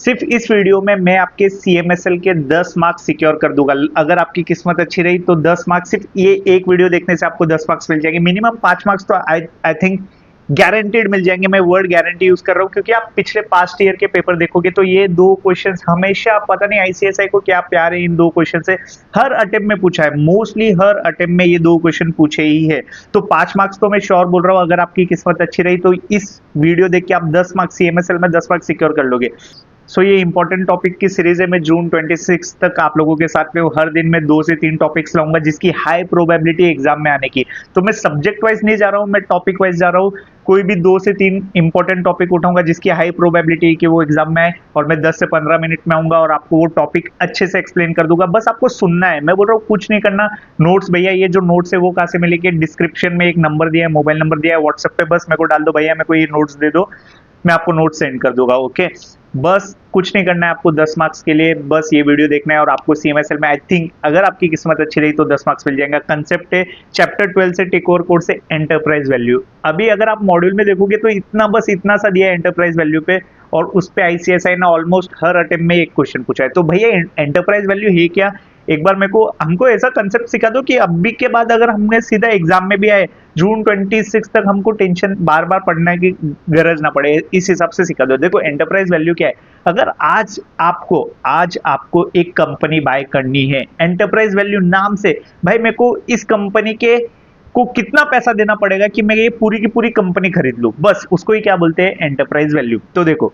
सिर्फ इस वीडियो में मैं आपके CMSL के 10 मार्क्स सिक्योर कर दूंगा। अगर आपकी किस्मत अच्छी रही तो 10 मार्क्स सिर्फ ये एक वीडियो देखने से आपको 10 मार्क्स मिल जाएंगे। मिनिमम 5 मार्क्स तो आई थिंक गारंटेड मिल जाएंगे। मैं वर्ड गारंटी यूज कर रहा हूँ क्योंकि आप पिछले पास्ट ईयर के पेपर देखोगे तो ये दो क्वेश्चंस हमेशा, पता नहीं ICSI को क्या प्यार है इन दो क्वेश्चन से, हर अटेम्प्ट में पूछा है। मोस्टली हर अटेम्प्ट में ये दो क्वेश्चन पूछे ही है। तो 5 मार्क्स तो मैं श्योर बोल रहा हूँ। अगर आपकी किस्मत अच्छी रही तो इस वीडियो देख के आप 10 मार्क्स CMSL में 10 मार्क्स सिक्योर कर लोगे। सो ये इंपॉर्टेंट टॉपिक की सीरीज है। मैं जून 26 तक आप लोगों के साथ में हर दिन में 2 से 3 टॉपिक्स लाऊंगा जिसकी हाई प्रोबेबिलिटी एग्जाम में आने की। तो मैं सब्जेक्ट वाइज नहीं जा रहा हूँ, मैं टॉपिक वाइज जा रहा हूँ। कोई भी 2 से 3 इंपॉर्टेंट टॉपिक उठाऊंगा जिसकी हाई प्रोबेबिलिटी है कि वो एग्जाम में आए, और मैं 10 से 15 मिनट में आऊंगा और आपको वो टॉपिक अच्छे से एक्सप्लेन कर दूंगा। बस आपको सुनना है, मैं बोल रहा हूँ कुछ नहीं करना। नोट्स भैया, ये जो नोट्स है वो कहाँ से मिलेंगे? डिस्क्रिप्शन में एक नंबर दिया है, मोबाइल नंबर दिया है, व्हाट्सएप पे बस मेरे को डाल दो भैया मेरे को ये नोट्स दे दो, मैं आपको नोट सेंड कर दूंगा। ओके, बस कुछ नहीं करना है आपको 10 मार्क्स के लिए, बस ये वीडियो देखना है और आपको CMSL में आई थिंक अगर आपकी किस्मत अच्छी रही तो 10 मार्क्स मिल जाएगा। कंसेप्ट है चैप्टर 12 से टेक ओवर कोर्स से एंटरप्राइज वैल्यू। अभी अगर आप मॉड्यूल में देखोगे तो इतना, बस इतना सा दिया है एंटरप्राइज वैल्यू पे, और उस पे ICSI ने ऑलमोस्ट हर अटेम्प्ट में एक क्वेश्चन पूछा है। तो भैया एंटरप्राइज वैल्यू है क्या? एक बार मेरे को हमको ऐसा कंसेप्ट सिखा दो कि अभी के बाद अगर हमने सीधा एग्जाम में भी आए जून 26 तक हमको टेंशन बार बार पढ़ने की गरज ना पड़े, इस हिसाब से सिखा दो। देखो एंटरप्राइज वैल्यू क्या है? अगर आज आपको एक कंपनी बाय करनी है, एंटरप्राइज वैल्यू नाम से भाई मेरे को इस कंपनी के को कितना पैसा देना पड़ेगा कि मैं ये पूरी की पूरी कंपनी खरीद लूं, बस उसको ही क्या बोलते हैं? Enterprise value. तो देखो,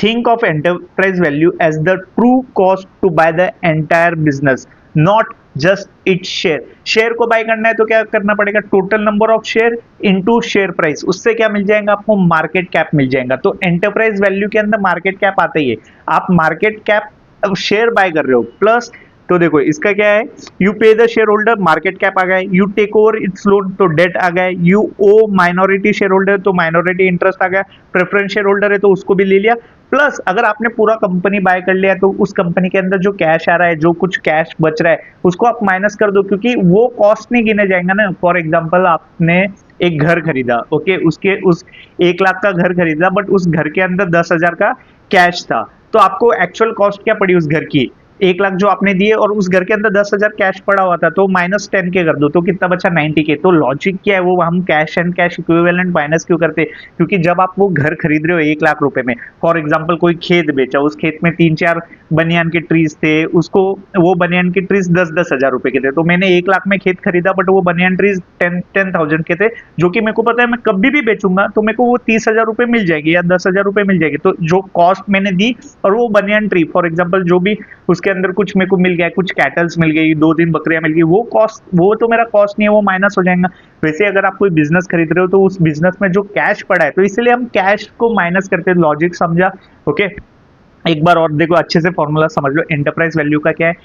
think of enterprise value as the true cost to buy the entire business, not just its share। Share को बाय करना है तो क्या करना पड़ेगा? Total number of share into share price, उससे क्या मिल जाएगा आपको? मार्केट कैप मिल जाएगा। तो एंटरप्राइज वैल्यू के अंदर मार्केट कैप आता ही है। आप मार्केट कैप शेयर बाय कर रहे हो प्लस, तो देखो इसका क्या है? You pay the shareholder, market cap आ गया। You take over its loan, तो डेट आ गया। You owe minority shareholder, तो माइनॉरिटी इंटरेस्ट आ गया। प्रेफरेंस शेयर होल्डर है तो उसको भी ले लिया। प्लस अगर आपने पूरा कंपनी बाय कर लिया तो उस कंपनी के अंदर जो कैश आ रहा है, जो कुछ कैश बच रहा है, उसको आप माइनस कर दो, क्योंकि वो कॉस्ट नहीं गिने जाएंगे ना। फॉर एग्जाम्पल आपने एक घर खरीदा, ओके, उसके उस 1 लाख का घर खरीदा, बट उस घर के अंदर 10,000 का कैश था, तो आपको एक्चुअल कॉस्ट क्या पड़ी उस घर की? 1 लाख जो आपने दिए और उस घर के अंदर 10,000 कैश पड़ा हुआ था, तो माइनस 10 के कर दो तो कितना बचा? 90 के। तो लॉजिक क्या है? वो हम cash and cash equivalent minus क्यों करते? क्योंकि जब आप वो घर खरीद रहे हो 1 लाख रुपए में, फॉर एग्जांपल कोई खेत बेचा, उस खेत में 3-4 बनियान के ट्रीज थे, उसको वो बनियान के ट्रीज 10-10 हजार रुपए के थे, तो मैंने 1 लाख में खेत खरीदा, बट वो बनियान ट्रीज 10,000 के थे, जो कि मेरे को पता है मैं कभी भी बेचूंगा तो मेरे को वो 30,000 रुपए मिल जाएगी या 10,000 रुपए मिल जाएगी। तो जो कॉस्ट मैंने दी, और वो बनियान ट्री फॉर एग्जाम्पल जो भी उसके अंदर कुछ मेरे को मिल गया, कुछ कैटल्स मिल गई, 2-3 बकरियां मिल गई, वो कॉस्ट, वो तो मेरा कॉस्ट नहीं है, वो माइनस हो जाएगा। वैसे अगर आप कोई बिजनेस खरीद रहे हो तो उस बिजनेस में जो कैश पड़ा है, तो इसलिए हम कैश को माइनस करते हैं। लॉजिक समझा? ओके, एक बार और देखो, अच्छे से फॉर्मूला समझ लो। एंटरप्राइज वैल्यू का क्या है?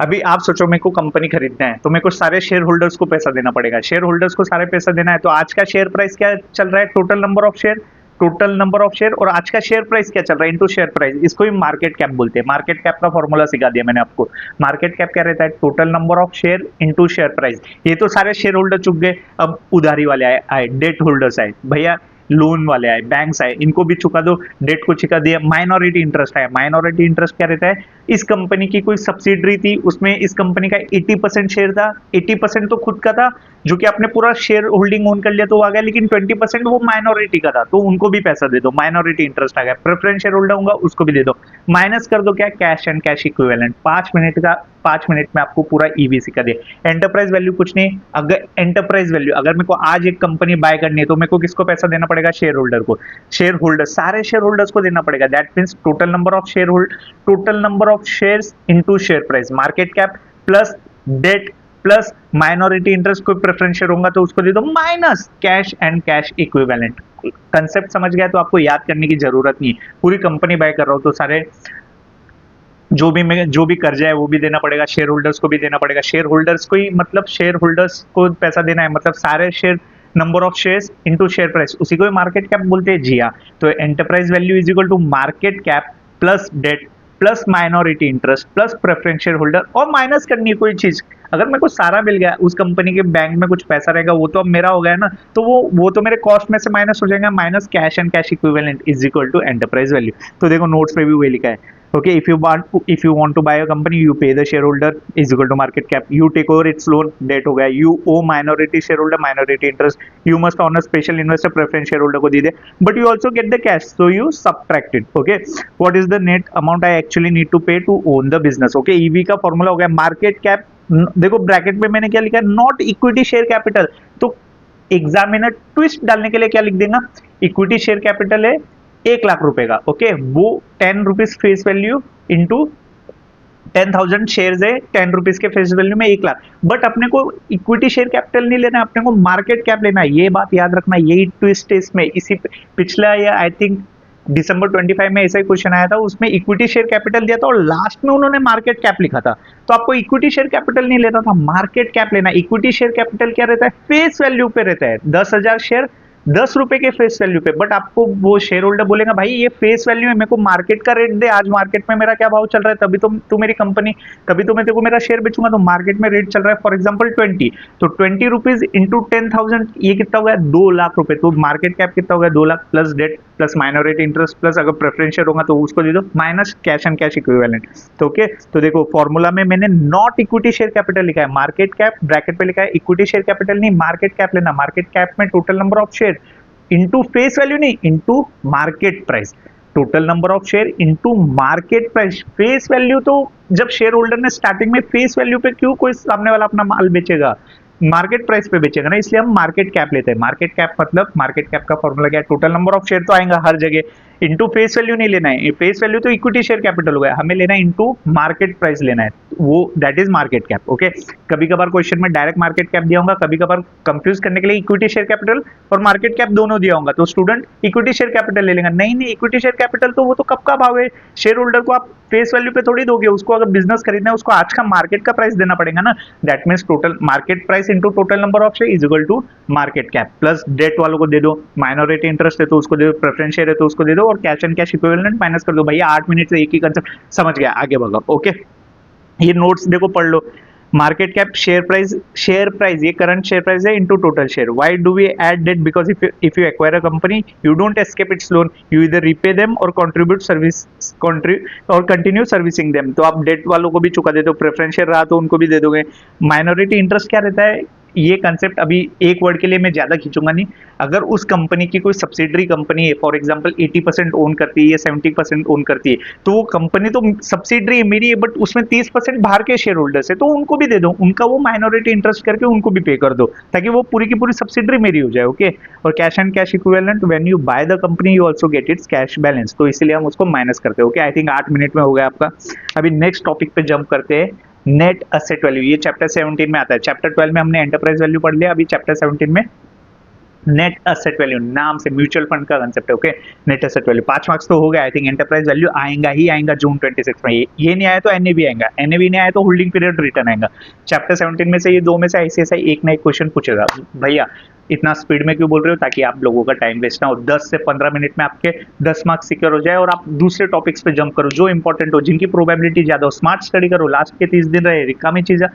अभी आप सोचो मेरे को कंपनी खरीदना है तो मेरे को सारे शेयर होल्डर्स को पैसा देना पड़ेगा, शेयर होल्डर्स को सारे पैसा देना है। तो आज का शेयर प्राइस क्या चल रहा है? Total number of share, total number of share, और आज का शेयर प्राइस क्या चल रहा है इनटू शेयर प्राइस, इसको ही मार्केट कैप बोलते हैं। मार्केट कैप का फॉर्मूला सिखा दिया मैंने आपको। मार्केट कैप क्या रहता है? Total number of share into share price. ये तो सारे शेयर होल्डर चुक गए। अब उधारी वाले आए, डेट होल्डर्स आए, भैया लोन वाले आए, बैंक्स आए, इनको भी चुका दो, डेट को चुका दिया। माइनॉरिटी इंटरेस्ट आया। माइनॉरिटी इंटरेस्ट क्या रहता है? इस कंपनी की कोई सब्सिडरी थी, उसमें इस कंपनी का 80% शेयर था, 80% तो खुद का था, जो कि आपने पूरा शेयर होल्डिंग ओन कर लिया तो आ गया, लेकिन 20% वो माइनॉरिटी का था, तो उनको भी पैसा दे दो, माइनॉरिटी इंटरेस्ट आ गया। प्रेफरेंस शेयर होल्डर होगा, उसको भी दे दो। माइनस कर दो क्या? Cash and cash equivalent. 5 minute में आपको पूरा ईवी सिखा दिया। एंटरप्राइज वैल्यू कुछ नहीं। अगर एंटरप्राइज वैल्यू, अगर मेरे को आज एक कंपनी बाय करनी है तो मेरे को किसको पैसा देना पड़ेगा? शेयर होल्डर को। शेयर होल्डर, सारे शेयर होल्डर्स को देना पड़ेगा। That means total number of share hold, total number of shares into share price, market cap plus debt plus minority interest, कोई प्रेफरेंस शेयर होगा तो उसको दे दो, minus cash and cash equivalent. Concept समझ गया तो आपको याद करने की जरूरत नहीं है। पूरी कंपनी बाय कर रहा हूं तो सारे जो भी कर्जा है वो भी देना पड़ेगा, शेयर होल्डर्स को भी देना पड़ेगा। शेयर होल्डर्स को ही मतलब शेयर होल्डर्स को पैसा देना है, मतलब सारे share, number of shares into share price, उसी को मार्केट कैप बोलते हैं। जी हाँ, तो enterprise value is equal to market cap plus debt plus minority interest plus preference shareholder, और माइनस करनी है कोई चीज। अगर मेरे को सारा मिल गया, उस कंपनी के बैंक में कुछ पैसा रहेगा वो तो अब मेरा हो गया ना, तो वो तो मेरे कॉस्ट में से माइनस हो जाएगा, minus cash and cash equivalent is equal to enterprise value. तो देखो नोट्स पे भी वही लिखा है। Okay, if you want to buy a company, you pay the shareholder is equal to market cap. You take over its loan, debt हो गया. You owe minority shareholder minority interest. You must honor special investor preference shareholder को दीजिए. But you also get the cash, so you subtract it. Okay, what is the net amount I actually need to pay to own the business? Okay, EV का formula हो गया market cap. देखो bracket में मैंने क्या लिखा है, not equity share capital. तो एग्जामिनर ट्विस्ट डालने के लिए क्या लिख देगा, इक्विटी शेयर कैपिटल है 1,00,000 रुपए का। ओके, वो 10 rupees face value into 10,000 shares है, 10 रुपीज के फेस वैल्यू में 1,00,000। बट अपने को इक्विटी शेयर कैपिटल नहीं लेना है, अपने को मार्केट कैप लेना है। ये बात याद रखना, यही ट्विस्ट है इसमें। इसी पिछला या आई थिंक दिसंबर 25 में ऐसा ही क्वेश्चन आया था, उसमें इक्विटी शेयर कैपिटल दिया था और लास्ट में उन्होंने मार्केट कैप लिखा था। तो आपको इक्विटी शेयर कैपिटल नहीं लेना था, मार्केट कैप लेना। इक्विटी शेयर कैपिटल क्या रहता है, फेस वैल्यू पे रहता है। 10,000 शेयर 10 रुपए के फेस वैल्यू पे, बट आपको वो शेयर होल्डर बोलेगा भाई ये फेस वैल्यू है, मेरे को मार्केट का रेट दे, आज मार्केट में मेरा क्या भाव चल रहा है, तभी तो तू मेरी कंपनी, तभी तो मैं तेरे को मेरा शेयर बेचूंगा। तो मार्केट में रेट चल रहा है फॉर एग्जांपल 20, तो 20 रुपीज इंटू 10,000 ये कितना हो गया, 2,00,000 रुपए। तो मार्केट कैप कितना हो गया, 2,00,000 plus debt plus minority interest plus अगर प्रेफरेंस शेयर होगा तो उसको दे दो, minus cash and cash equivalent. तो ओके, तो देखो फॉर्मूला में मैंने नॉट इक्विटी शेयर कैपिटल लिखा है, मार्केट कैप ब्रैकेट पे लिखा है इक्विटी शेयर कैपिटल नहीं, मार्केट कैप लेना। मार्केट कैप में total number of share into face value नहीं, into market price. Total number of share into market price. Face value तो जब शेयर होल्डर ने स्टार्टिंग में फेस वैल्यू पे क्यों कोई सामने वाला अपना माल बेचेगा, मार्केट प्राइस पे बेचेगा ना, इसलिए हम मार्केट कैप लेते हैं। मार्केट कैप मतलब मार्केट कैप का फॉर्मूला क्या है, टोटल नंबर ऑफ शेयर तो आएगा हर जगह, इंटू फेस वैल्यू नहीं लेना है। फेस वैल्यू तो इक्विटी शेयर कैपिटल हो गया, हमें लेना है इंटू मार्केट प्राइस लेना है, वो that is market cap. Okay, कभी कभार क्वेश्चन में डायरेक्ट मार्केट कैप दिया होगा, कभी कभार कंफ्यूज करने के लिए इक्विटी शेयर कैपिटल और मार्केट कैप दोनों दिया होगा, तो स्टूडेंट इक्विटी शेयर कैपिटल ले लेगा। नहीं नहीं, इक्विटी शेयर कैपिटल तो वो तो कब का भाव है, शेयर होल्डर को आप फेस वैल्यू पे थोड़ी दोगे, उसको अगर बिजनेस खरीदना है उसको आज का मार्केट का प्राइस देना पड़ेगा ना। That means total market price into total number of share is equal to market cap, plus debt वालों को दे दो, माइनॉरिटी इंटरेस्ट है तो उसको दे दो, प्रेफरेंस शेयर है तो उसको दे दो, और cash and cash equivalent minus कर दो। भैया 8 मिनट से एक ही कंसेप्ट समझ गया, आगे बढ़ो। ओके, ये नोट्स देखो पढ़ लो। मार्केट कैप, शेयर प्राइस ये करंट शेयर प्राइस है into total share. Why do we add debt, because if you acquire a company you don't escape its loan, you either repay them और continue servicing them. तो आप date वालों को भी चुका देते हो, प्रेफरेंस शेयर रहा तो उनको भी दे दोगे। माइनॉरिटी इंटरेस्ट क्या रहता है, ये कंसेप्ट अभी एक वर्ड के लिए मैं ज्यादा खींचूंगा नहीं। अगर उस कंपनी की कोई सब्सिडरी कंपनी है, फॉर एग्जांपल 80% ओन करती है या 70% ओन करती है, तो वो कंपनी तो सब्सिडरी है मेरी है, बट उसमें 30% बाहर के शेयर होल्डर्स है, तो उनको भी दे दो, उनका वो माइनॉरिटी इंटरेस्ट करके उनको भी पे कर दो, ताकि वो पूरी की पूरी सब्सिडरी मेरी हो जाए। ओके, और cash and cash equivalent, when you buy the company you also get it's cash balance, तो इसलिए हम उसको माइनस करते हैं। ओके, आई थिंक 8 मिनट में हो गया आपका। अभी नेक्स्ट टॉपिक पे जंप करते हैं, नेट असेट वैल्यू। ये चैप्टर 17 में आता है, चैप्टर 12 में हमने एंटरप्राइज वैल्यू पढ़ लिया, अभी चैप्टर 17 में नेट असेट वैल्यू, नाम से म्यूचुअल फंड का कंसेप्ट है। Okay, net asset value 5 marks तो हो गया। आई थिंक एंटरप्राइज वैल्यू आएगा ही आएगा जून 26 में। ये नहीं आया तो एनएवी आएगा, एनएवी नहीं आया तो होल्डिंग पीरियड रिटर्न आएगा। चैप्टर 17 में से ये दो में से आईसीएसआई एक ना एक क्वेश्चन पूछेगा। भैया इतना स्पीड में क्यों बोल रहे हो, ताकि आप लोगों का टाइम वेस्ट ना हो। 10 से 15 मिनट में आपके 10 मार्क्स सिक्योर हो जाए और आप दूसरे टॉपिक्स पे जंप करो जो इंपॉर्टेंट हो, जिनकी प्रोबेबिलिटी ज्यादा हो। स्मार्ट स्टडी करो, लास्ट के 30 दिन रहे, रिकामी चीजें,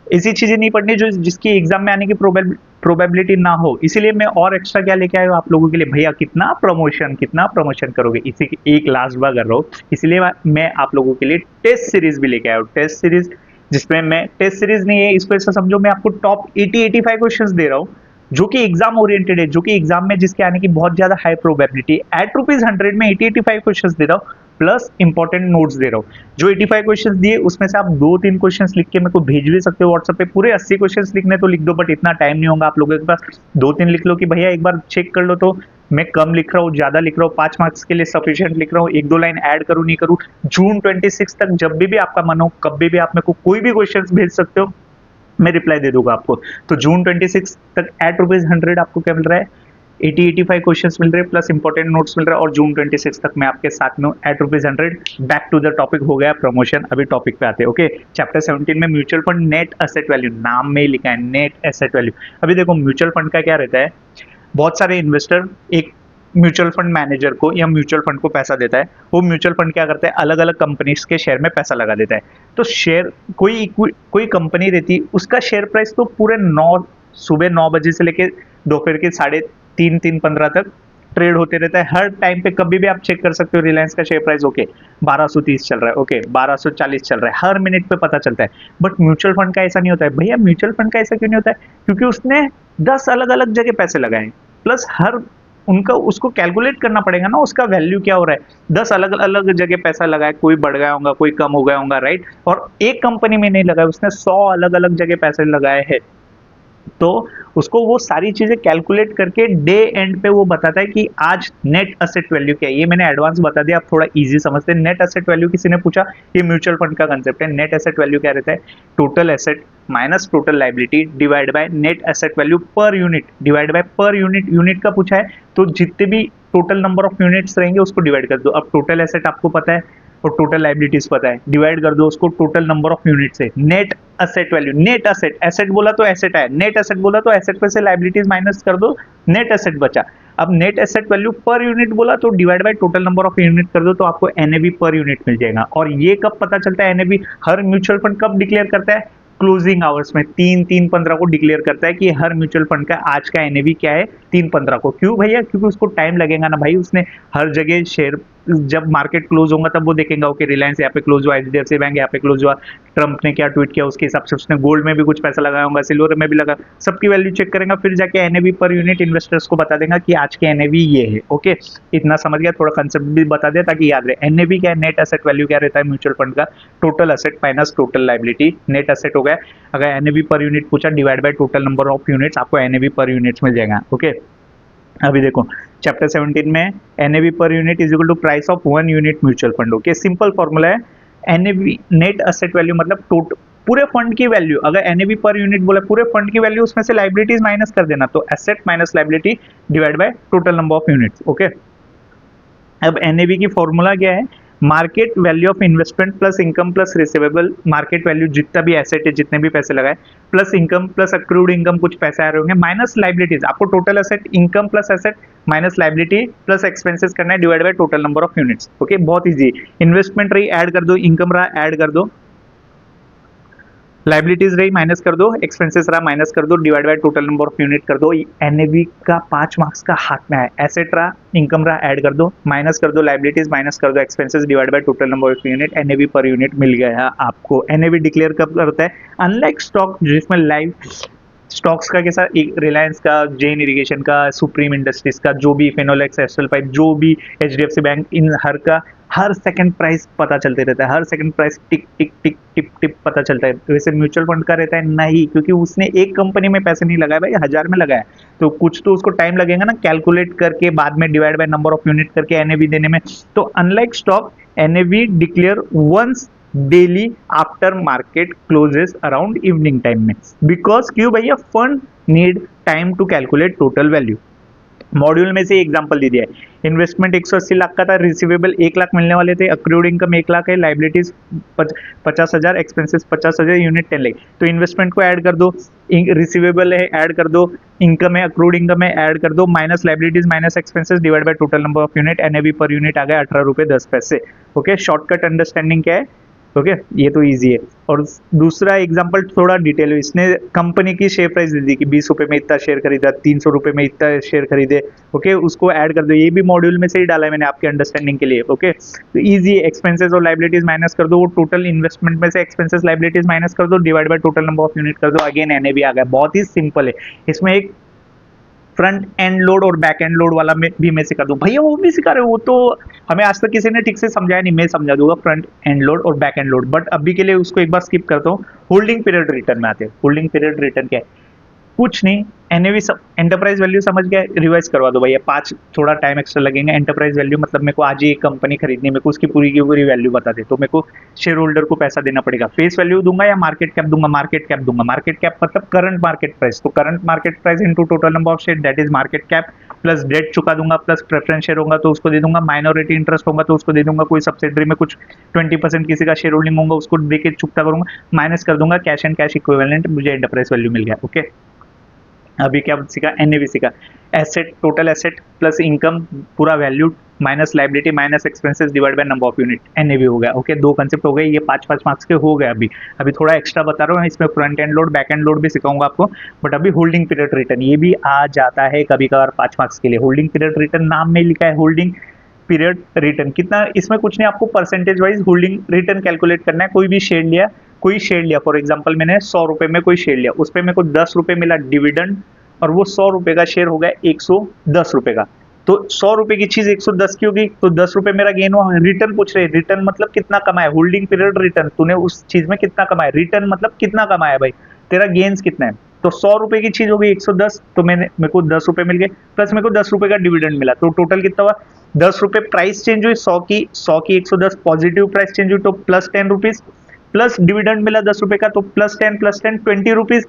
ऐसी चीजें नहीं पढ़नी जो जिसकी एग्जाम में आने की प्रोबेबिलिटी ना हो। इसीलिए मैं और एक्स्ट्रा क्या लेके आया हूं आप लोगों के लिए, भैया कितना प्रमोशन करोगे, इसी एक लास्ट बार कर रहा हूं। इसलिए मैं आप लोगों के लिए टेस्ट सीरीज भी लेके आया हूं। टेस्ट सीरीज जिसमें मैं, टेस्ट सीरीज नहीं है इसको ऐसा समझो, मैं आपको टॉप 80-85 क्वेश्चन दे रहा हूँ जो कि एग्जाम ओरिएंटेड है, जो कि एग्जाम में जिसके आने की बहुत ज्यादा हाई प्रोबेबिलिटी है। एट ₹100 में 80-85 क्वेश्चंस दे रहा हूँ, प्लस इंपॉर्टेंट नोट्स दे रहा हूँ। जो 85 क्वेश्चंस दिए उसमें से आप 2-3 क्वेश्चंस लिख के मेरे को भेज भी सकते हो व्हाट्सएप पे। पूरे 80 क्वेश्चंस लिखने तो लिख दो, बट इतना टाइम नहीं होगा आप लोगों के पास। 2-3 लिख लो कि भैया एक बार चेक कर लो तो मैं कम लिख रहा हूँ, ज्यादा लिख रहा हूँ, 5 मार्क्स के लिए सफिशिएंट लिख रहा हूँ, 1-2 लाइन ऐड करूँ नहीं करूँ। जून 26 तक जब भी आपका मन हो, कभी भी आप मेरे को कोई भी क्वेश्चंस भेज सकते हो, मैं रिप्लाई दे दूंगा आपको। तो जून 26 तक एट ₹100 आपको क्या मिल रहा है, 80-85 क्वेश्चंस मिल रहे हैं, प्लस इंपॉर्टेंट नोट्स मिल रहा है। और जून 26 तक मैं आपके साथ में at ₹100। Back to the topic, हो गया प्रमोशन, अभी टॉपिक पे आते हैं। ओके, चैप्टर 17 में mutual fund net asset value, नाम में ही लिखा है नेट एसेट वैल्यू। अभी देखो म्यूचुअल फंड का क्या रहता है, बहुत सारे इन्वेस्टर एक म्यूचुअल फंड मैनेजर को या म्यूचुअल फंड को पैसा देता है, वो म्यूचुअल फंड क्या करता है, अलग अलग कंपनीज के शेयर में पैसा लगा देता है। तो शेयर कोई कंपनी रहती, उसका शेयर प्राइस तो पूरे सुबह 9 बजे से लेके दोपहर के 3:15 तक ट्रेड होते रहता है। हर टाइम पे कभी भी आप चेक कर सकते हो, रिलायंस का शेयर प्राइस ओके 1230 चल रहा है, ओके 1240 चल रहा है, हर मिनट पे पता चलता है। बट म्यूचुअल फंड का ऐसा नहीं होता है। भैया म्यूचुअल फंड का ऐसा क्यों नहीं होता है? क्योंकि उसने 10 अलग अलग जगह पैसे लगाए, प्लस हर उनका उसको कैलकुलेट करना पड़ेगा ना, उसका वैल्यू क्या हो रहा है। 10 अलग अलग जगह पैसा लगाया, कोई बढ़ गया होगा, कोई कम हो गया होगा, राइट। और एक कंपनी में नहीं लगाया, उसने 100 अलग अलग जगह पैसे लगाए हैं। तो उसको वो सारी चीजें कैलकुलेट करके डे एंड पे वो बताता है कि आज नेट असेट वैल्यू क्या है। ये मैंने एडवांस बता दिया, आप थोड़ा इजी समझते हैं। नेट असेट वैल्यू किसी ने पूछा, ये म्यूचुअल फंड का कंसेप्ट है। नेट असेट वैल्यू क्या रहता है? Total asset minus total liability divide by net asset value per unit divide by per unit. Unit का पूछा है तो जितने भी टोटल नंबर ऑफ यूनिट्स रहेंगे उसको डिवाइड कर दो। अब टोटल एसेट आपको पता है और टोटल लाइबिलिटीज पता है, डिवाइड कर दो उसको टोटल नंबर ऑफ यूनिट से। Net asset value, net asset, asset बोला तो एसेट है, नेट एसेट बोला तो एसेट पे से लाइबिलिटीज माइनस कर दो, नेट एसेट बचा। अब net asset value per unit बोला तो divide by total number of unit कर दो, तो आपको एनएवी पर यूनिट मिल जाएगा। और ये कब पता चलता है? एनएवी हर म्यूचुअल फंड कब डिक्लेयर करता है? क्लोजिंग आवर्स में 3-3:15 को डिक्लेयर करता है कि हर म्यूचुअल फंड का आज का एनएवी क्या है 3:15 को। क्यों भैया? क्योंकि उसको टाइम लगेगा ना भाई, उसने हर जगह शेयर, जब मार्केट क्लोज होगा तब वो देखेगा ओके रिलायंस यहाँ पे क्लोज हुआ, एचडीएफसी बैंक यहाँ पे क्लोज हुआ, ट्रंप ने क्या ट्वीट किया उसके हिसाब से उसने गोल्ड में भी कुछ पैसा लगाया होगा, सिल्वर में भी लगा, सबकी वैल्यू चेक करेगा, फिर जाके एनएवी पर यूनिट इन्वेस्टर्स को बता देगा कि आज के एनएवी ये है। ओके, इतना समझ गया, थोड़ा कंसेप्ट भी बता दिया ताकि याद रहे। एनएवी क्या है? नेट एसेट वैल्यू क्या रहता है म्यूचुअल फंड का? Total asset minus total liability. Net asset हो गया, अगर एनएवी पर यूनिट पूछा divide by total number of units, आपको एनएवी पर यूनिट्स मिल जाएगा। ओके, अभी देखो चैप्टर 17 में NAV per unit is equal to price of 1 unit mutual fund. Okay, simple formula है। एनएवी नेट एसेट वैल्यू मतलब पूरे फंड की वैल्यू, अगर एनएवी पर यूनिट बोला पूरे फंड की वैल्यू, उसमें से लाइबिलिटीज माइनस कर देना, तो asset minus liability divide by total number of units. Okay, अब एनएवी की फॉर्मूला क्या है? Market value of investment plus income plus receivable. Market value जितना भी एसेट है, जितने भी पैसे लगाए, plus income plus accrued income, कुछ पैसे आ रहे होंगे, माइनस लाइबिलिटीज। आपको total asset, income plus asset minus liability plus expenses करना है divide by total number of units. Okay, बहुत इजी। इन्वेस्टमेंट रही ऐड कर दो, इनकम रहा ऐड कर दो, लाइबिलिटीज रही माइनस कर दो, एक्सपेंसेस रहा माइनस कर दो, divide by total number of unit कर दो। एनएवी का 5 मार्क्स का हाथ में है। एसेट रहा, इनकम रहा ऐड कर दो, माइनस कर दो लाइबिलिटीज, माइनस कर दो expenses, divide by total number of unit. NAV per unit मिल गया आपको। एनएवी डिक्लेयर कब करता है? अनलाइक स्टॉक जिसमें लाइव स्टॉक्स का कैसा, रिलायंस का, जेन इरिगेशन का, सुप्रीम इंडस्ट्रीज का, जो भी फिनोलेक्स, एस्ट्रल पाइप, जो भी एचडीएफसी बैंक, इन हर का हर सेकंड प्राइस पता चलते रहता है। हर सेकंड प्राइस टिक टिक टिक टिप टिप पता चलता है। वैसे म्यूचुअल फंड का रहता है नहीं, क्योंकि उसने एक कंपनी में पैसे नहीं लगाए भाई, 1000 में लगाया, तो कुछ तो उसको टाइम लगेगा ना कैलकुलेट करके, बाद में divide by number of unit करके एनएवी देने में। तो unlike stock, NAV declare once daily after market closes around evening time में। बिकॉज क्यों भैया? Fund need time to calculate total value. Module में से एग्जांपल दे दिया है। इन्वेस्टमेंट 180 लाख का था, रिसीवेबल 1 लाख मिलने वाले थे, अक्रूड इनकम 1 लाख है, लाइबिलिटीज 50,000, एक्सपेंसेस 50,000, यूनिट 10 लाख। तो इन्वेस्टमेंट को ऐड कर दो, रिसीवेबल है ऐड कर दो, इनकम है, अक्रूड इनकम है ऐड कर दो, minus liabilities minus expenses divide by total number of unit. NAV per unit आ गया 18 रुपए 10 पैसे। ओके, शॉर्टकट अंडरस्टैंडिंग क्या है? ओके, ये तो इजी है। और दूसरा एग्जांपल थोड़ा डिटेल है। इसने कंपनी की शेयर प्राइस दे दी कि 20 रुपए में इतना शेयर खरीदा, 300 रुपए में इतना शेयर खरीदे। ओके, उसको ऐड कर दो। ये भी मॉड्यूल में से ही डाला है मैंने आपके अंडरस्टैंडिंग के लिए। ओके, तो इजी है। एक्सपेंसेस और लाइबिलिटीज माइनस कर दो, वो टोटल इन्वेस्टमेंट में से एक्सपेंसेस लाइबिलिटीज माइनस कर दो, divide by total number of unit कर दो। अगेन एनएवी आ गया। बहुत ही सिंपल है। इसमें एक फ्रंट एंड लोड और बैक एंड लोड वाला भी मैं सिखा दूं। भैया वो भी सिखा रहे हो? वो तो हमें आज तक किसी ने ठीक से समझाया नहीं, मैं समझा दूंगा फ्रंट एंड लोड और बैक एंड लोड। बट अभी के लिए उसको एक बार स्किप करता हूँ। होल्डिंग पीरियड रिटर्न में आते हैं। होल्डिंग पीरियड रिटर्न क्या है? कुछ नहीं, एनएवी एंटरप्राइज वैल्यू समझ गया, रिवाइज करवा दो भैया। 5 थोड़ा टाइम एक्स्ट्रा लगेगा। एंटरप्राइज वैल्यू मतलब मेरे को आज ही एक कंपनी खरीदनी है, मेरे को उसकी पूरी की पूरी वैल्यू बता दे, तो मेरे को शेयर होल्डर को पैसा देना पड़ेगा। फेस वैल्यू दूंगा या मार्केट कैप दूंगा? मार्केट कैप दूंगा। मार्केट कैप मतलब करंट मार्केट प्राइस, तो current market price into total number of share, that is market cap, plus debt चुका दूंगा, प्लस प्रेफरेंस शेयर होगा तो उसको दे दूंगा, माइनॉरिटी इंटरेस्ट होगा तो उसको दे दूंगा, कोई सब्सिडरी में कुछ 20% किसी का शेयर होल्डिंग होगा उसको देके चुकता करूंगा, माइनस कर दूंगा, कैश एंड कैश इक्विवेलेंट, मुझे एंटरप्राइज वैल्यू मिल गया। ओके, अभी क्या सीखा, एनएवी सीखा, asset, total asset plus income पूरा value minus liability minus expenses divide by number of unit, NAV हो गया। ओके, दो कंसेप्ट हो गए, ये 5-5 मार्क्स के हो गए। अभी अभी थोड़ा एक्स्ट्रा बता रहा हूँ, इसमें front end load back end load भी सिखाऊंगा आपको, बट अभी होल्डिंग पीरियड रिटर्न ये भी आ जाता है कभी कभार 5 मार्क्स के लिए। होल्डिंग पीरियड रिटर्न नाम में लिखा है होल्डिंग पीरियड रिटर्न, कितना इसमें कुछ नहीं, आपको percentage wise holding return calculate करना है। कोई भी शेयर लिया, कोई शेयर लिया, फॉर एग्जांपल मैंने 100 रुपए में कोई शेयर लिया, उस पर मेरे को 10 रुपए मिला डिविडेंड, और वो 100 रुपए का शेयर हो गया 110 रुपए का। तो 100 रुपए की चीज 110 की होगी, तो 10 रुपए मेरा गेन हुआ। रिटर्न पूछ रहे, रिटर्न मतलब कितना कमाया, होल्डिंग पीरियड रिटर्न, तूने उस चीज में कितना कमाया, रिटर्न मतलब कितना कमाया भाई, तेरा गेन्स कितना है। तो 100 रुपए की चीज हो गई 110, तो मेरे को 10 रुपए मिल गए, प्लस मेरे को 10 रुपए का डिविडेंड मिला, तो टोटल कितना हुआ 10 रुपए। प्राइस चेंज हुई 100 की 110 पॉजिटिव प्राइस चेंज हुई, तो प्लस 10 रुपीज, प्लस डिविडेंड मिला 10 रुपए का, तो प्लस 10 20 रुपीज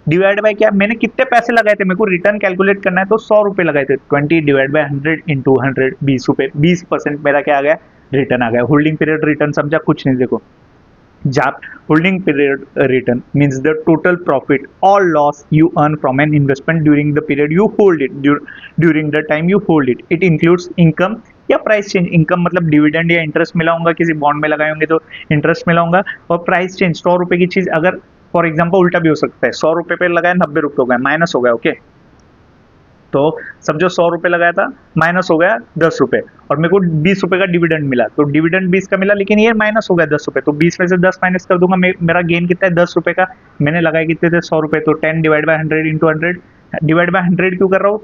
डिवाइड बाय क्या, मैंने कितने पैसे लगाए थे, मेरे को रिटर्न कैलकुलेट करना है, तो 100 रुपए लगाए थे, 20 डिवाइड बाय 100 इंटू 100 20 रुपए, 20% मेरा क्या आ गया, रिटर्न आ गया। होल्डिंग पीरियड रिटर्न समझा, कुछ नहीं, देखो JAP holding period return means the total profit or loss you earn from an investment during the period you hold it, during the time you hold it. It includes income या price change. Income मतलब dividend या interest मिला होगा, किसी bond में लगाए होंगे तो इंटरेस्ट मिला होगा, और प्राइस चेंज 100 रुपए की चीज अगर फॉर एग्जांपल उल्टा भी हो सकता है, 100 रुपए पे लगाया 90 रुपए हो गया, माइनस हो गया। ओके, तो समझो 100 रुपए लगाया था, माइनस हो गया 10 रुपए, और मेरे को 20 रुपए का डिविडेंड मिला, तो डिविडेंड 20 का मिला, लेकिन ये माइनस हो गया 10 रुपए, तो 20 में से 10 माइनस कर दूंगा, मेरा गेन कितना है 10 रुपए का। मैंने लगाए कितने थे 100 रुपए, तो 10 divide by 100 into 100 divide by 100 क्यों कर रहा हूँ,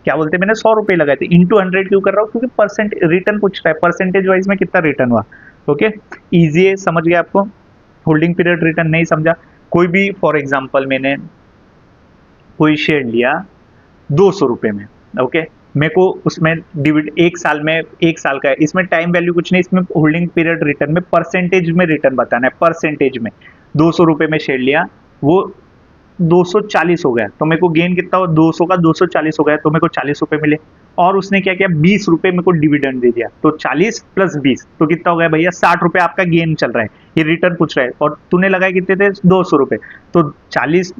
क्या बोलते हैं, मैंने 100 रुपए लगाए थे, इंटू 100 क्यों कर रहा हूँ, क्योंकि परसेंट रिटर्न पूछ रहा है, परसेंटेज वाइज में कितना रिटर्न हुआ। ओके, इजी है, समझ गया आपको। होल्डिंग पीरियड रिटर्न नहीं समझा, कोई भी फॉर एग्जाम्पल मैंने कोई शेयर लिया 200 रुपए में, ओके, मेरे को उसमें डिविड एक साल में, एक साल का है, इसमें टाइम वैल्यू कुछ नहीं, इसमें होल्डिंग पीरियड रिटर्न में परसेंटेज में रिटर्न बताना है, परसेंटेज में। 200 रुपए में शेयर लिया, वो 240 हो गया, तो मेरे को गेन कितना हुआ, 200 का 240 हो गया, तो मेरे को 40 रुपए मिले। और उसने क्या किया, 20 रुपए मेरे को डिविडेंड दे दिया, तो 40 प्लस 20 तो कितना हो गया भैया, 60 रुपए आपका गेन चल रहा है, ये रिटर्न पूछ रहा है। और तूने लगाए कितने थे 200 रुपए, तो 40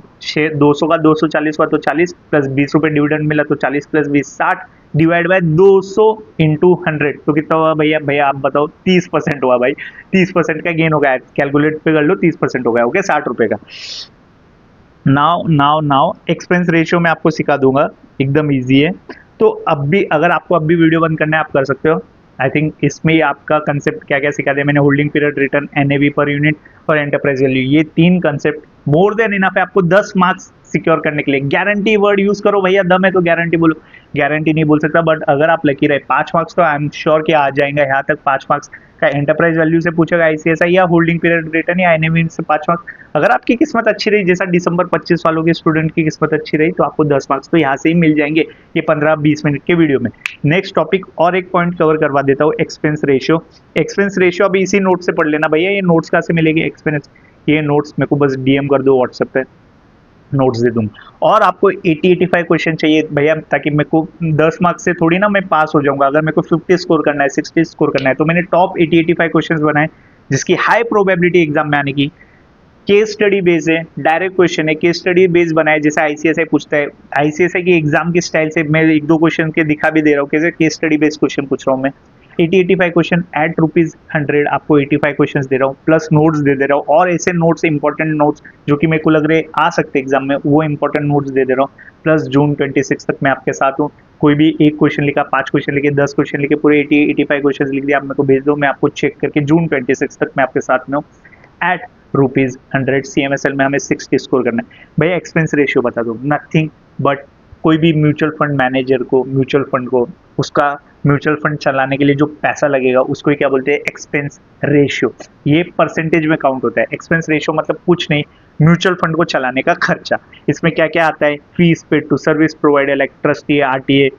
200 का 240 हुआ, तो 40 प्लस 20 रुपए डिविडेंड मिला, तो 40 प्लस 20 60 डिवाइड बाय 200 इंटू 100, तो कितना हुआ भैया, भैया आप बताओ, 30% हुआ भाई, 30% का गेन हो गया, कैलकुलेट पे कर लो, 30% हो गया। ओके, 60 रुपए का। नाउ एक्सपेंस रेशियो में आपको सिखा दूंगा, एकदम इजी है। तो अब भी अगर आपको अब भी वीडियो बंद करना है आप कर सकते हो। आई थिंक इसमें ही आपका कंसेप्ट क्या क्या सिखा दिया मैंने, holding period return, NAV per unit और एंटरप्राइज वैल्यू, ये 3 कंसेप्ट मोर देन इनफ है आपको 10 मार्क्स सिक्योर करने के लिए। गारंटी वर्ड यूज करो भैया, दम है तो गारंटी बोलो, गारंटी नहीं बोल सकता, बट अगर आप लकी रहे 5 मार्क्स तो आई एम श्योर कि आ जाएंगे यहाँ तक। 5 मार्क्स का एंटरप्राइज वैल्यू से पूछेगा, आईसीएसआई या होल्डिंग पीरियड रिटर्न या एनएवी से 5 मार्क्स। अगर आपकी किस्मत अच्छी रही, जैसा दिसंबर 25 वालों के स्टूडेंट की किस्मत अच्छी रही, तो आपको 10 मार्क्स तो यहाँ से ही मिल जाएंगे ये 15-20 मिनट के वीडियो में। नेक्स्ट टॉपिक और एक पॉइंट कवर करवा देता हूँ, एक्सपेंस रेशियो। एक्सपेंस रेशियो अभी इसी नोट से पढ़ लेना भैया, ये नोट्स कहाँ से मिलेगी एक्सपेंस, ये नोट्स मेरे को बस डीएम कर दो व्हाट्सएप पे, नोट्स दे दूंगा। और आपको 80-85 क्वेश्चन चाहिए भैया, ताकि मेरे को 10 मार्क्स से थोड़ी ना मैं पास हो जाऊंगा। अगर मेरे को 50 स्कोर करना है, 60 स्कोर करना है, तो मैंने टॉप 80-85 क्वेश्चंस बनाए जिसकी हाई प्रोबेबिलिटी एग्जाम में आने की। केस स्टडी बेस है, डायरेक्ट क्वेश्चन है, केस स्टडी बेस बनाए, जैसे आईसीएसआई पूछता है, आईसीएसआई की एग्जाम की स्टाइल से मैं 1-2 क्वेश्चन के दिखा भी दे रहा हूँ, कैसे केस स्टडी बेस्ड क्वेश्चन पूछ रहा हूँ मैं। 80-85 क्वेश्चन एट ₹100 आपको 85 क्वेश्चन दे रहा हूँ, प्लस नोट्स दे रहा हूँ, और ऐसे नोट्स, इंपॉर्टेंट नोट्स जो कि मेरे को लग रहे आ सकते एग्जाम में, वो इंपॉर्टेंट नोट्स दे रहा हूँ। प्लस जून 26 तक मैं आपके साथ हूँ। कोई भी एक क्वेश्चन लिखा, 5 क्वेश्चन लिखे, 10 क्वेश्चन लिखे, पूरे 80-85 क्वेश्चन लिख दिया, आप मेरे को भेज दो, मैं आपको चेक करके जून 26 तक मैं आपके साथ में हूँ। एट ₹100 CMSL में हमें 60 स्कोर करना है भैया। एक्सपेंस रेशियो बता दो, नथिंग बट कोई भी म्यूचुअल फंड मैनेजर को, म्यूचुअल फंड को, उसका म्यूचुअल फंड चलाने के लिए जो पैसा लगेगा उसको ही क्या बोलते हैं, एक्सपेंस रेशियो। ये परसेंटेज में काउंट होता है। एक्सपेंस रेशियो मतलब कुछ नहीं, म्यूचुअल फंड को चलाने का खर्चा। इसमें क्या क्या आता है, fees paid to service provider like trustee, RTA,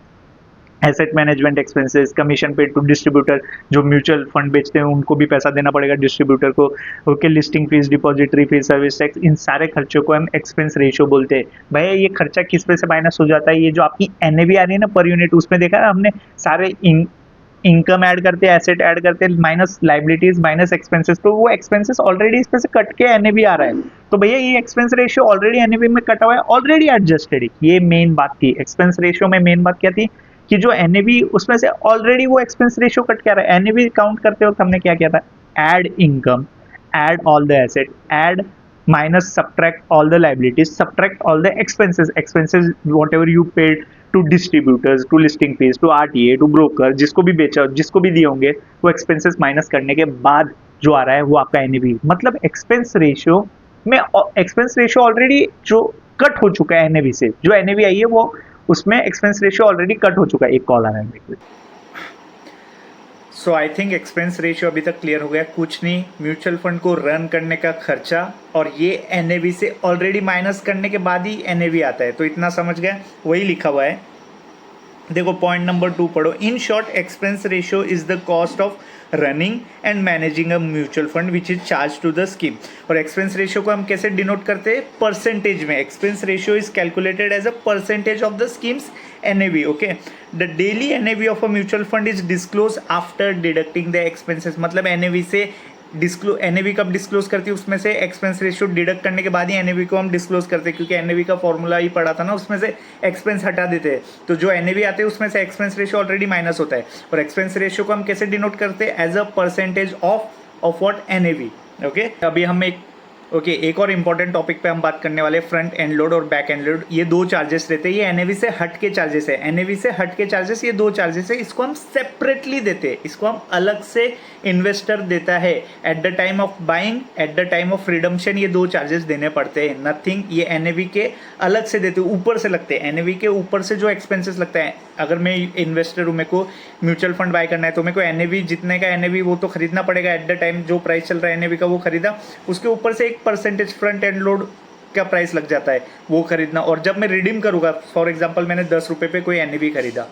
asset management expenses, commission paid to distributor, जो म्यूचुअल फंड बेचते हैं उनको भी पैसा देना पड़ेगा डिस्ट्रीब्यूटर को। Okay, listing fees, depository fees, service tax, इन सारे खर्चों को हम एक्सपेंस रेशियो बोलते हैं। भैया ये खर्चा किस पे से माइनस हो जाता है, ये जो आपकी एनएवी आ रही है ना पर यूनिट, उसमें देखा है हमने सारे इनकम ऐड करते हैं, एसेट ऐड करते हैं, माइनस लाइबिलिटीज माइनस एक्सपेंसेस, तो वो एक्सपेंसेस ऑलरेडी इसमें से कट के एनएवी आ रहा है। तो भैया ये एक्सपेंस रेशियो ऑलरेडी एनएवी में कटा हुआ है, ऑलरेडी एडजस्टेड है। ये मेन बात थी एक्सपेंस रेशियो में, मेन बात क्या थी कि जो एनएवी उसमें से ऑलरेडी वो एक्सपेंस रेशियो कट के आ रहा है। एनएवी काउंट करते वक्त हमने क्या किया था, add income, add all the asset, add minus subtract all the liabilities, subtract all the expenses whatever you paid to distributors, to listing fees, to RTA, to broker, जिसको भी बेचा, जिसको भी दिए होंगे, वो एक्सपेंसेस माइनस करने के बाद जो आ रहा है वो आपका एनएवी। मतलब एक्सपेंस रेशियो में, एक्सपेंस रेशियो ऑलरेडी जो कट हो चुका है एनएवी से, जो एनएवी आई है वो उसमें एक्सपेंस रेशियो ऑलरेडी कट हो चुका है। एक कॉल आ रहा है। सो आई थिंक एक्सपेंस रेशियो अभी तक क्लियर हो गया। कुछ नहीं, म्यूचुअल फंड को रन करने का खर्चा और ये एनएवी से ऑलरेडी माइनस करने के बाद ही एनएवी आता है, तो इतना समझ गए, वही लिखा हुआ है। देखो पॉइंट नंबर 2 पढ़ो। In short expense ratio is the cost of running and managing a mutual fund which is charge to the scheme. और एक्सपेंस रेशियो को हम कैसे डिनोट करते हैं, परसेंटेज में। Expense ratio is calculated as a percentage of the schemes NAV. Okay, the daily NAV of a mutual fund is disclosed after deducting the expenses. मतलब NAV से NAV कब disclose करती है, उसमें से एक्सपेंस रेशियो डिडक्ट करने के बाद ही NAV को हम डिस्क्लोज करते हैं, क्योंकि NAV का फॉर्मूला ही पढ़ा था ना, उसमें से एक्सपेंस हटा देते हैं, तो जो NAV आते हैं उसमें से एक्सपेंस रेशियो ऑलरेडी माइनस होता है। और एक्सपेंस रेशियो को हम कैसे डिनोट करते हैं, as a percentage of what NAV। Okay, अभी हम एक और इंपॉर्टेंट टॉपिक पे हम बात करने वाले, फ्रंट एंड लोड और बैक एंड लोड। ये दो चार्जेस रहते हैं, ये NAV से हट के चार्जेस है। NAV से हट के चार्जेस ये दो चार्जेस है, इसको हम सेपरेटली देते हैं, इसको हम अलग से इन्वेस्टर देता है eight the time of buying, eight the time of redemption. ये दो चार्जेस देने पड़ते हैं, नथिंग। ये NAV के अलग से देते हैं, ऊपर से लगते हैं। NAV के ऊपर से जो एक्सपेंसेस लगता है, अगर मैं इन्वेस्टर हूँ, मेरे को म्यूचुअल फंड बाय करना है, तो मेरे को NAV जितने का NAV वो तो खरीदना पड़ेगा एट द टाइम, जो प्राइस चल रहा है NAV का वो खरीदा, उसके ऊपर से एक परसेंटेज फ्रंट एंड लोड का प्राइस लग जाता है, वो खरीदना। और जब मैं रिडीम करूंगा, फॉर एग्जांपल मैंने 10 रुपये पे कोई NAV खरीदा,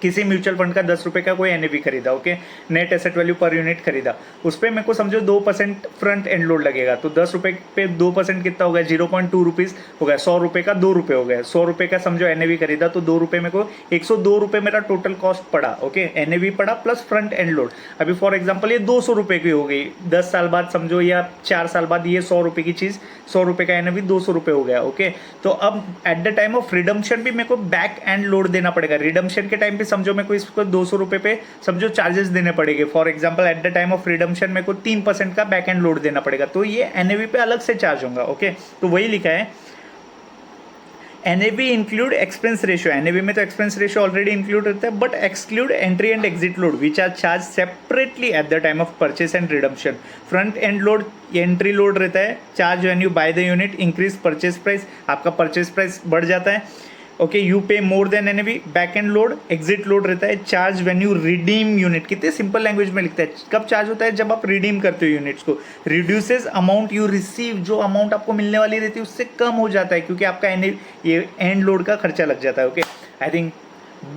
किसी म्यूचुअल फंड का 10 रुपये का कोई NAV खरीदा, okay, net asset value per unit खरीदा, उस पर मेरे को समझो 2% फ्रंट एंड लोड लगेगा। तो 10 रुपये पे 2% कितना हो गया, 0.2 रुपीज़ हो गया। 100 रुपये का 2 रुपये हो गया। 100 रुपये का समझो NAV खरीदा, तो 2 रुपये मेरे को 102 रुपये मेरा टोटल कॉस्ट पड़ा, ओके, NAV पड़ा प्लस फ्रंट एंड लोड। अभी फॉर एग्जाम्पल ये 200 रुपये की हो गई, 10 साल बाद समझो, या 4 साल बाद ये 100 रुपये की चीज़, 100 रुपये का NAV 200 रुपये हो गया, ओके। तो अब eight the time of redemption भी मेरे को बैक एंड लोड देना पड़ेगा। रिडम्पशन के टाइम पे समझो मेरे को इसको 200 रुपये पे समझो चार्जेस देने पड़ेंगे। For example eight the time of redemption मेरे को 3% का बैक एंड लोड देना पड़ेगा, तो ये NAV पे अलग से चार्ज होगा, ओके। तो वही लिखा है, NAV include expense ratio. NAV में तो एक्सपेंस रेशियो ऑलरेडी इंक्लूड रहता है, but exclude entry and exit load which are charge separately at the time of purchase and redemption. Front end load entry load रहता है, charge when you buy the unit, increase purchase price, आपका purchase price बढ़ जाता है, okay, you pay more than NAV। Back end load exit load रहता है, charge when you redeem unit. कितने simple language में लिखता है, कब चार्ज होता है, जब आप रिडीम करते हो यूनिट्स को। रिड्यूसेस अमाउंट यू रिसीव, जो अमाउंट आपको मिलने वाली रहती है उससे कम हो जाता है, क्योंकि आपका ये एंड लोड का खर्चा लग जाता है, ओके। आई थिंक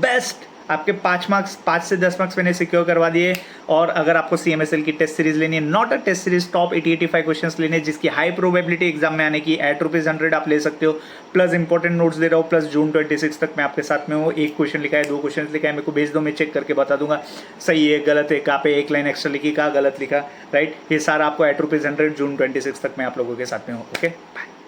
बेस्ट आपके 5 से 10 मार्क्स मैंने सिक्योर करवा दिए। और अगर आपको CMSL की टेस्ट सीरीज लेनी है, not a test series, top 80-85 questions लेने जिसकी हाई प्रोबेबिलिटी एग्जाम में आने की, एट ₹100 आप ले सकते हो, प्लस इंपॉर्टेंट नोट्स दे रहा हूँ, प्लस जून 26 तक मैं आपके साथ में हूँ। 1 क्वेश्चन लिखा है, 2 क्वेश्चन लिखा है, मेरे को भेज दो, मैं चेक करके बता दूंगा सही है गलत है, कहाँ पे 1 लाइन एक्स्ट्रा लिखी, कहाँ गलत लिखा, राइट। ये सारा आपको एट ₹100 जून 26 तक मैं आप लोगों के साथ में हूँ, ओके, बाय।